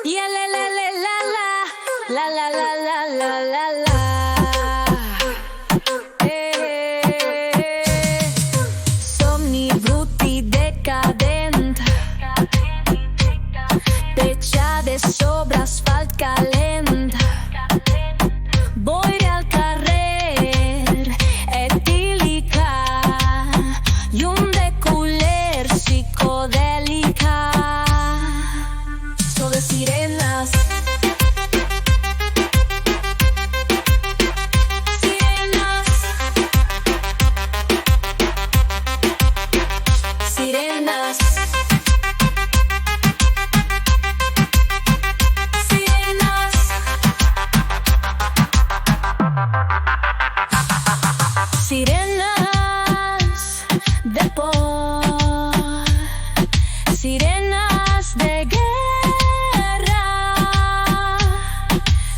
Yeah, la la la la la la la la la la la. Somni brutti decadent, techa de sobre asfalt calent. Boire al carrer, etílica y un deculer psicodélica. So de sirenas, sirenas, sirenas, sirenas, sirenas de por, sirenas de guerra,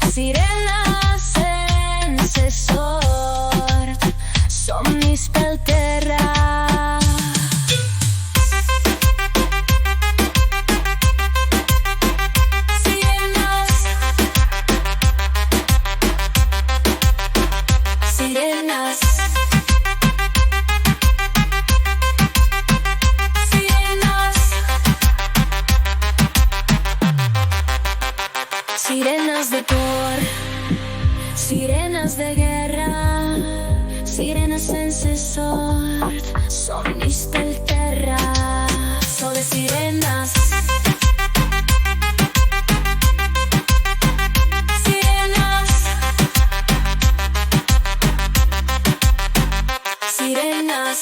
sirenas en sesort, somnis pel terra. Sirenas, sirenas, sirenas, sirenas de por, sirenas de guerra, sirenas en sesort, somnis pel terra. So de sirenas, sirenas, sirenas,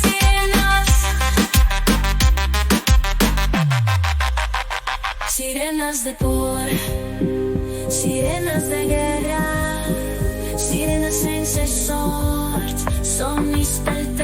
sirenas, sirenas de por, sirenas de guerra, sirenas en sesort, somnis pel